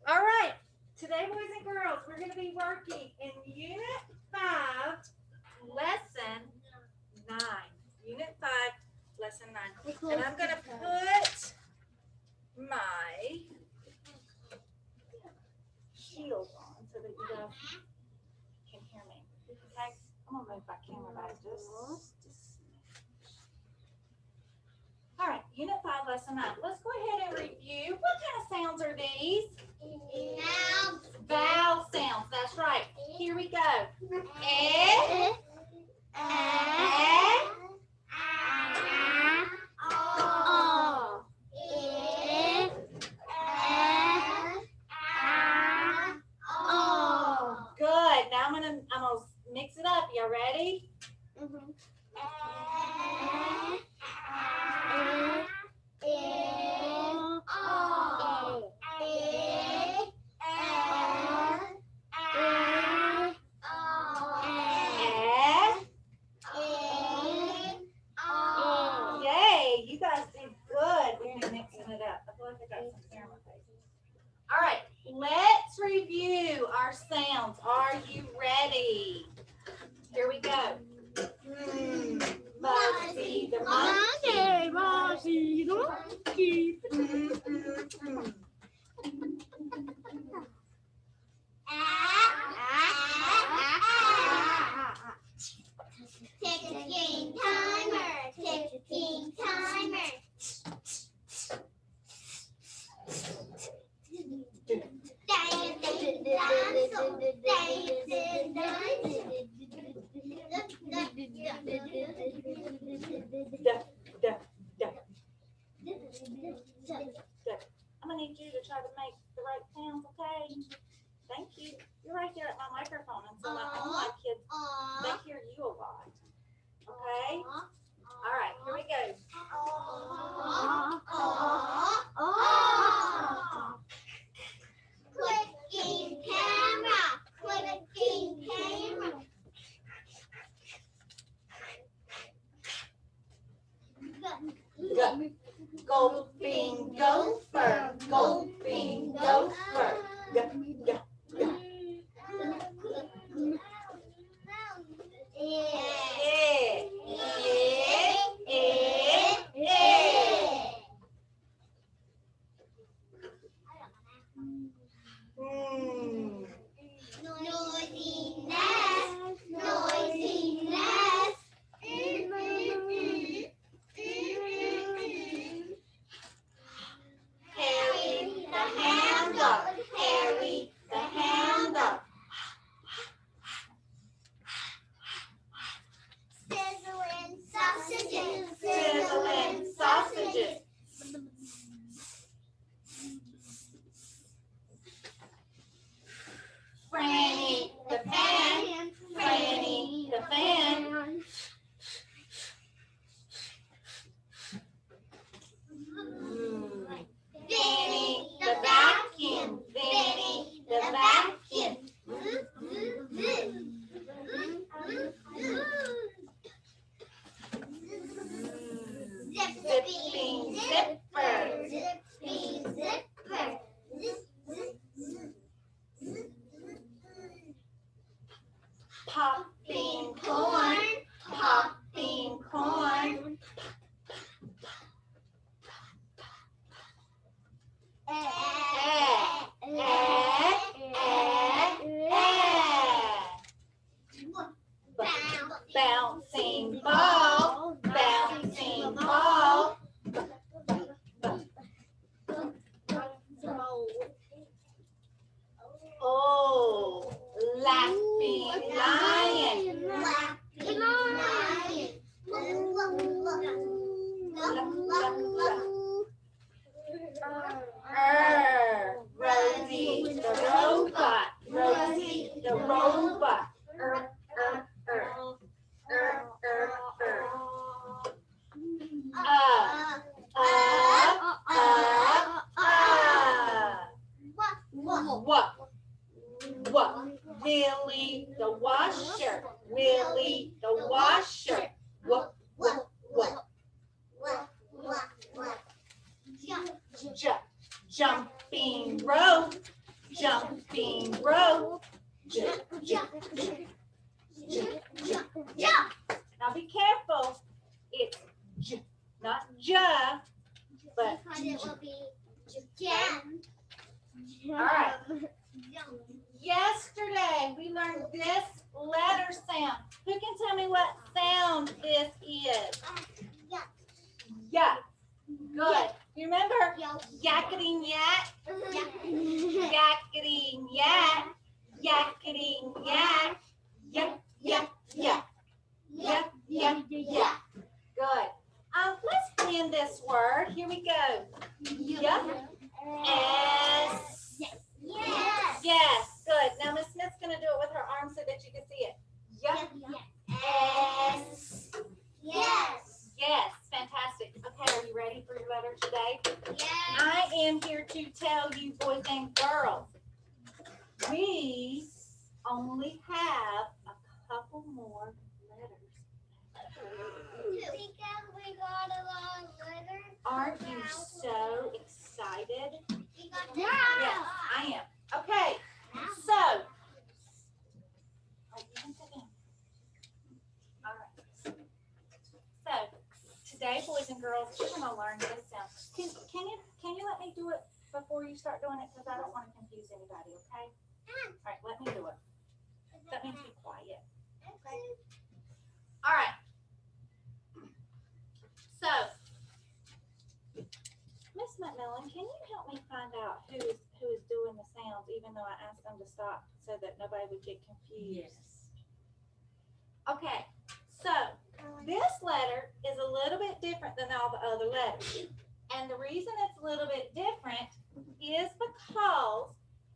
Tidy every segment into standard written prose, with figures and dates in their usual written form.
All right. Today, boys and girls, we're going to be working in Unit 5, Lesson 9. Unit 5, Lesson 9. And I'm going to put my shield on so that you guys can hear me. Okay? I'm going to move my camera back just a smidge. All right, Unit 5, Lesson 9. Let's go ahead and review. What kind of sounds are these? Vowel sounds. That's right. Here we go. E, good. Now I'm gonna mix it up. Y'all ready? Yay, you guys did good. We're mixing it up. I feel like I got some camera faces. All right, let's review our sounds. Are you ready? Here we go. Muzzy the monkey. Muzzy the monkey. Ticking timer, ticking timer. I'm gonna need you to try to make the right sounds, okay? Thank you. You're right there at my microphone, and so all my kids, they hear you a lot. Okay? All right, here we go. Clicking camera, clicking camera. Gulping gopher, gulping gopher. Noisy nest, noisy nest. Harry the handle, Harry the handle. Sizzling sausages, Sizzling sausages. Franny the fan, Franny the fan. Vinny the vacuum, Vinny the vacuum. Zipping zipper, zipping zipper. Popping corn, popping corn. Bouncing ball, bouncing ball. Oh, laughing lion. Laughing lion. Rosie the robot, Rosie the robot. What? Willie the washer, Willie the washer. What? Jumping rope, jumping rope. Jump, jump, jump, jump, jump. Now be careful. It's j, not ja, but Because it will be jam. all right. Yesterday we learned this letter sound. Who can tell me what sound this is? Yeah. Good. You remember yakking yak? Yakking yak. Yakking yak. Yak, yak, yak. Yak, yak, yak. Good. Let's plan this word. Here we go. Yuck. S. Yes. Yes. Good. Now Miss Smith's gonna do it with her arm so that you can see it. Yuck. S. Yes. Yes. Fantastic. Okay. Are you ready for your letter today? Yes. I am here to tell you, boys and girls, we only have a couple more letters. Because we got a lot of letters. Aren't you so excited? We got Yes, I am. Okay, so. Oh, you can sit down. All right. So, today, boys and girls, we're going to learn this sound. Can you let me do it before you start doing it? Because I don't want to confuse anybody, okay? All right, let me do it. That means be quiet. All right. So, Miss McMillan, can you help me find out who is doing the sounds, even though I asked them to stop so that nobody would get confused? Yes. Okay, so this letter is a little bit different than all the other letters. And the reason it's a little bit different is because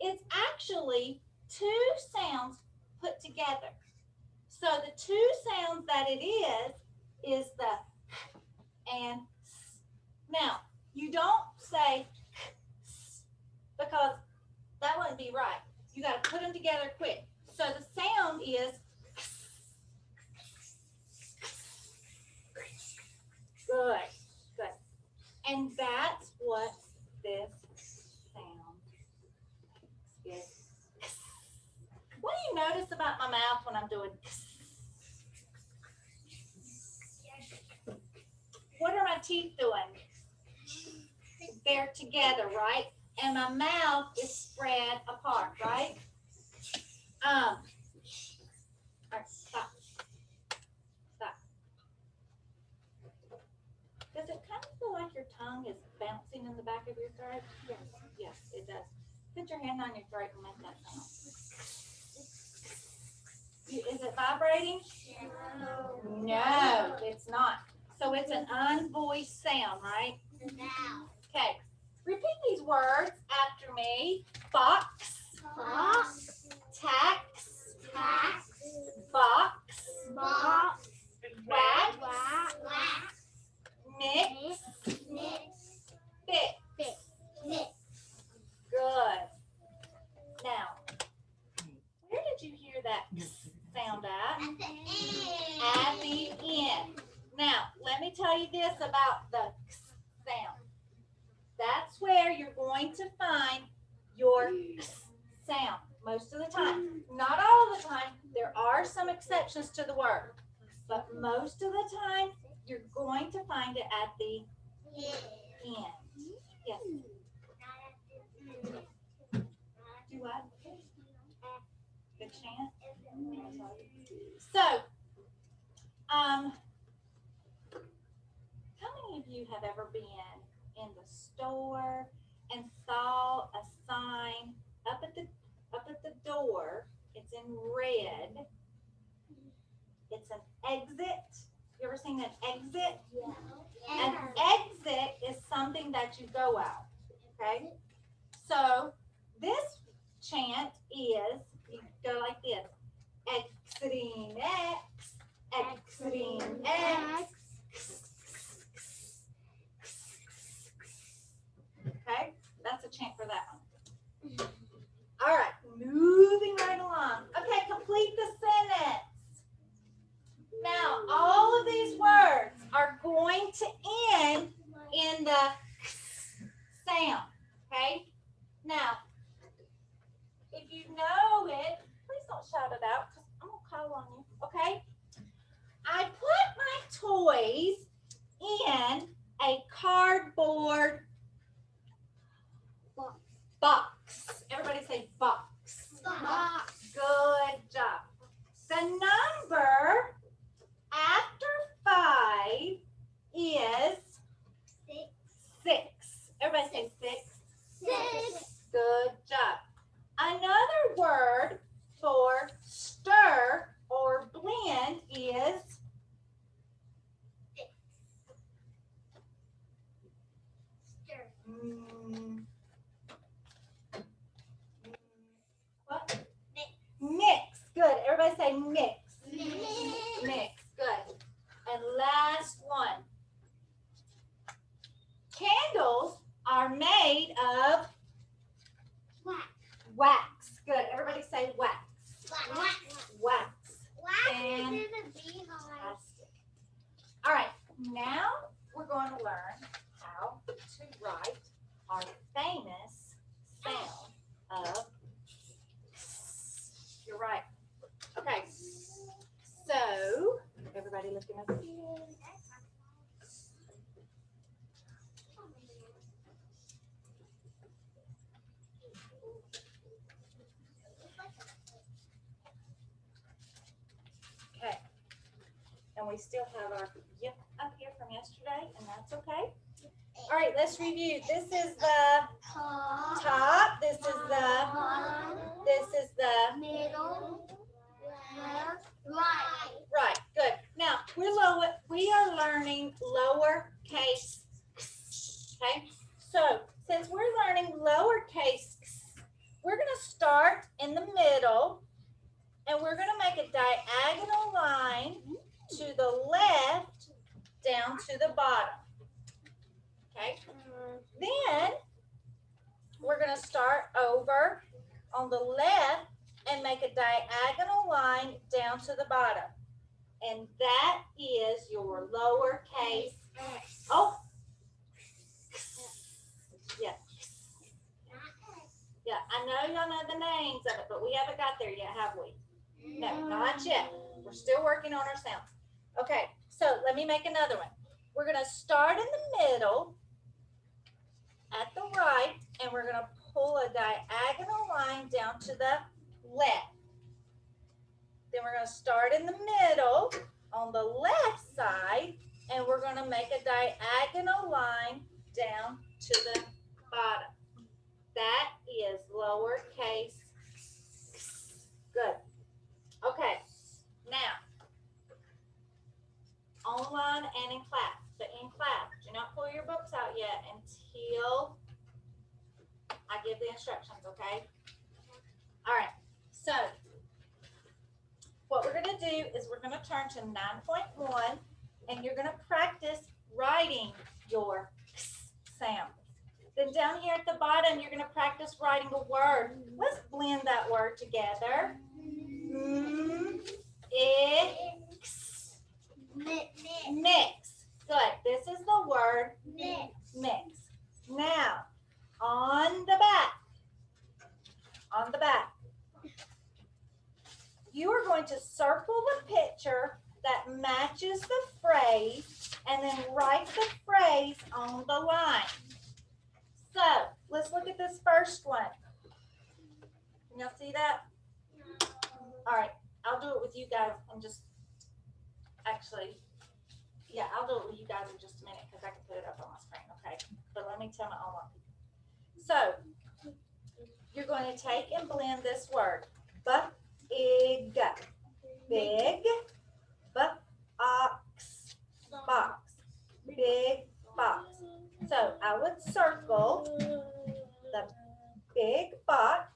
it's actually two sounds put together. So the two sounds that it is the and s. Now, you don't say s because that wouldn't be right. You got to put them together quick. So the sound is good, good. And that's what this sound is. What do you notice about my mouth when I'm doing? What are my teeth doing? They're together, right? And my mouth is spread apart, right? All right, stop. Stop. Does it kind of feel like your tongue is bouncing in the back of your throat? Yes. Yes, it does. Put your hand on your throat and make that sound. Is it vibrating? No, it's not. So it's an unvoiced sound, right? Okay. Repeat these words after me. Box. Box. Tax. Tax. Box. Box. Wax. Wax. Mix. Mix. Fix. Mix. Good. Now, where did you hear that sound at? At the end. At the end. Now, let me tell you this about the sound. That's where you're going to find your sound most of the time. Not all the time. There are some exceptions to the word. But most of the time, you're going to find it at the end. Yes. Do what? The chant? So, how many of you have ever been in the store and saw a sign up at the door? It's in red. It's an exit. You ever seen an exit? An exit is something that you go out. Okay? So this chant is, you go like this. Exiting X, exiting X. Okay? That's a chant for that one. All right, moving right along. Okay, complete the sentence. Now, all of these words are going to end in the sound. Okay? Now, don't shout it out because I'm gonna call on you. Okay. I put my toys in a cardboard box. Everybody say box. Box. Good job. The number after 5 is 6. Everybody say 6. Six. Good job. Another word for stir or blend is Stir. What? Mix. Mix. Good. Everybody say mix. Mix. Mix. Good. And last one. Candles are made of Wax. wax. Good. Everybody say wax. Wax. Wax. Wax And- is in the beehive. Fantastic. All right. Now we're going to learn how to write our famous sound of. You're right. Okay. So everybody looking up here. Okay. And we still have our yip up here from yesterday, and that's okay. All right, let's review. This is the top. This is the Middle. Left. Right. right. Good. Now we are learning lowercase. Okay. So since we're learning lowercase, we're gonna start in the middle, and we're gonna make a diagonal line to the left down to the bottom. Okay. Then we're going to start over on the left and make a diagonal line down to the bottom. And that is your lowercase. Oh. Yeah. Yeah, I know y'all know the names of it, but we haven't got there yet, have we? No, not yet. We're still working on our sounds. Okay, so let me make another one. We're going to start in the middle at the right, and we're going to pull a diagonal line down to the left. Then we're going to start in the middle on the left side, and we're going to make a diagonal line down to the bottom. That is lowercase. Good. Okay. Now, online and in class. But in class, do not pull your books out yet until I give the instructions, okay? All right. So, what we're going to do is we're going to turn to 9.1, and you're going to practice writing your sound. Then down here at the bottom, you're going to practice writing a word. Let's blend that word together. Mix. Good. This is the word mix. Now, on the back, you are going to circle the picture that matches the phrase and then write the phrase on the line. So, let's look at this first one. Can y'all see that? All right, I'll do it with you guys and just actually, yeah, I'll do it with you guys in just a minute because I can put it up on my screen, okay? But let me tell my online people. So, you're going to take and blend this word. Big, box, big box. So I would circle the big box.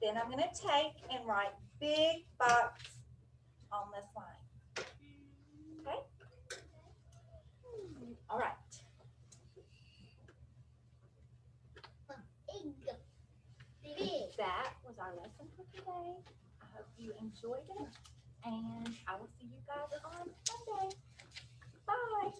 Then I'm going to take and write big box on this line. Okay? All right. That was our lesson for today. I hope you enjoyed it, and I will see you guys on Monday. Bye.